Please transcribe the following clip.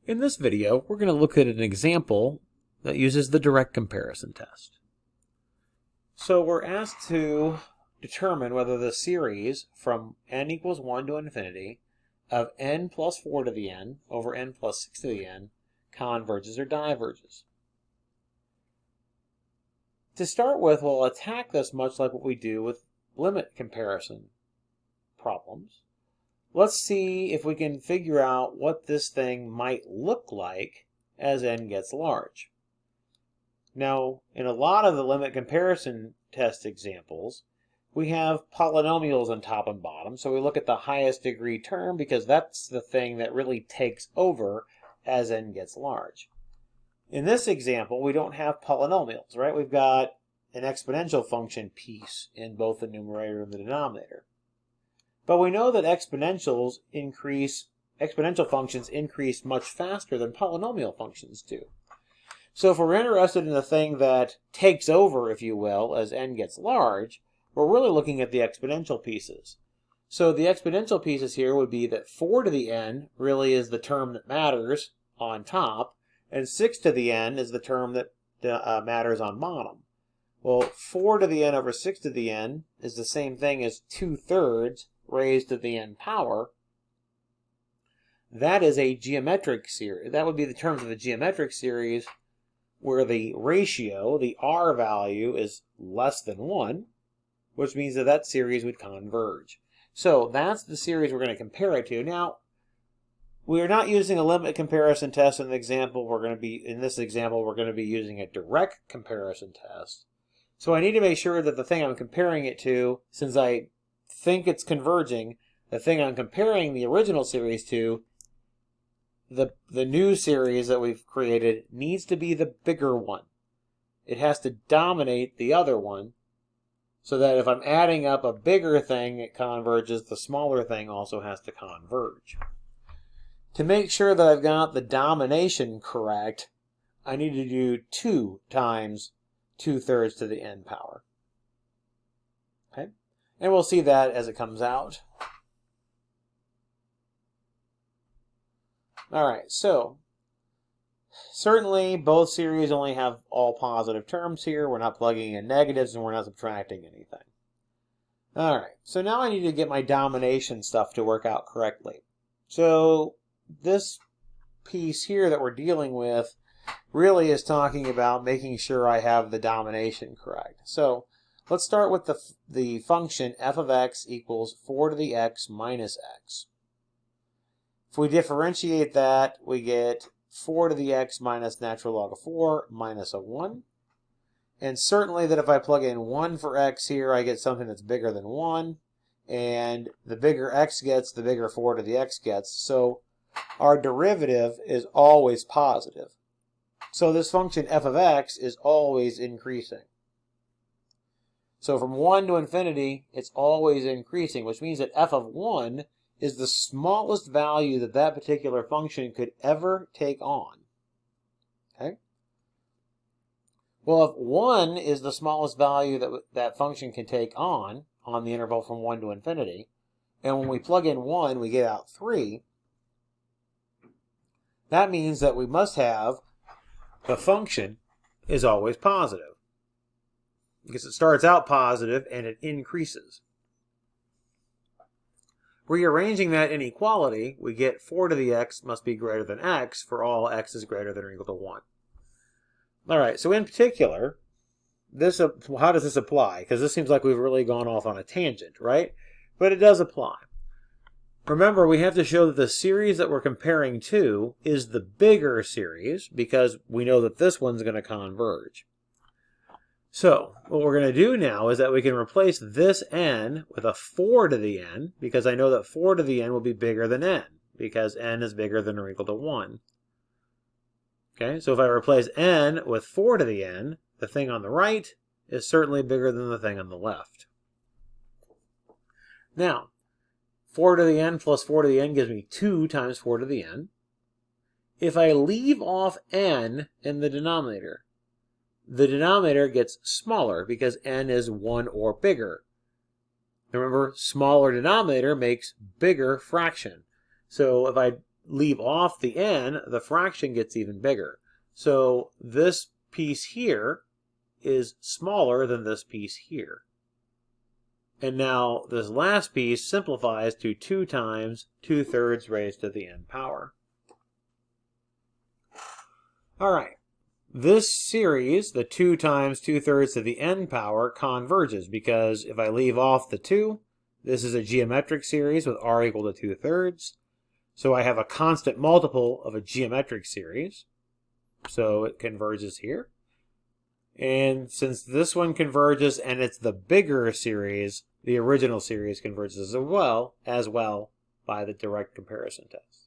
In this video, we're going to look at an example that uses the direct comparison test. So we're asked to determine whether the series from n equals 1 to infinity of n plus 4 to the n over n plus 6 to the n converges or diverges. To start with, we'll attack this much like what we do with limit comparison problems. Let's see if we can figure out what this thing might look like as n gets large. Now, in a lot of the limit comparison test examples, we have polynomials on top and bottom, so we look at the highest degree term because that's the thing that really takes over as n gets large. In this example, we don't have polynomials, right? We've got an exponential function piece in both the numerator and the denominator. But we know that exponential functions increase much faster than polynomial functions do. So if we're interested in the thing that takes over, if you will, as n gets large, we're really looking at the exponential pieces. So the exponential pieces here would be that 4 to the n really is the term that matters on top, and 6 to the n is the term that matters on bottom. Well, 4 to the n over 6 to the n is the same thing as 2/3 raised to the n power. That is a geometric series. That would be the terms of a geometric series where the ratio, the r value, is less than 1, which means that that series would converge. So that's the series we're going to compare it to. Now, we're not using a limit comparison test in the example. In this example, we're going to be using a direct comparison test. So I need to make sure that the thing I'm comparing it to, since I think it's converging, the thing I'm comparing the original series to, the new series that we've created, needs to be the bigger one. It has to dominate the other one, so that if I'm adding up a bigger thing, it converges, the smaller thing also has to converge. To make sure that I've got the domination correct, I need to do 2 times 2/3 to the n power. Okay? And we'll see that as it comes out. Alright, so certainly both series only have all positive terms here. We're not plugging in negatives and we're not subtracting anything. Alright, so now I need to get my domination stuff to work out correctly. So this piece here that we're dealing with really is talking about making sure I have the domination correct. So let's start with the function f of x equals 4 to the x minus x. If we differentiate that, we get 4 to the x minus natural log of 4 minus a 1. And certainly that if I plug in 1 for x here, I get something that's bigger than 1. And the bigger x gets, the bigger 4 to the x gets. So our derivative is always positive. So this function f of x is always increasing. So from 1 to infinity, it's always increasing, which means that f of 1 is the smallest value that that particular function could ever take on. Okay? Well, if 1 is the smallest value that that function can take on the interval from 1 to infinity, and when we plug in 1, we get out 3, that means that we must have the function is always positive, because it starts out positive and it increases. Rearranging that inequality, we get 4 to the x must be greater than x for all x is greater than or equal to 1. All right, so in particular, how does this apply? Because this seems like we've really gone off on a tangent, right? But it does apply. Remember, we have to show that the series that we're comparing to is the bigger series because we know that this one's going to converge. So what we're going to do now is that we can replace this n with a 4 to the n because I know that 4 to the n will be bigger than n because n is bigger than or equal to 1. Okay, so if I replace n with 4 to the n, the thing on the right is certainly bigger than the thing on the left. Now, 4 to the n plus 4 to the n gives me 2 times 4 to the n. If I leave off n in the denominator gets smaller because n is 1 or bigger. Remember, smaller denominator makes bigger fraction. So if I leave off the n, the fraction gets even bigger. So this piece here is smaller than this piece here. And now this last piece simplifies to 2 times 2/3 raised to the n power. All right. This series, the 2 times 2/3 to the n power, converges because if I leave off the 2, this is a geometric series with r equal to 2/3. So I have a constant multiple of a geometric series. So it converges here. And since this one converges and it's the bigger series, the original series converges as well by the direct comparison test.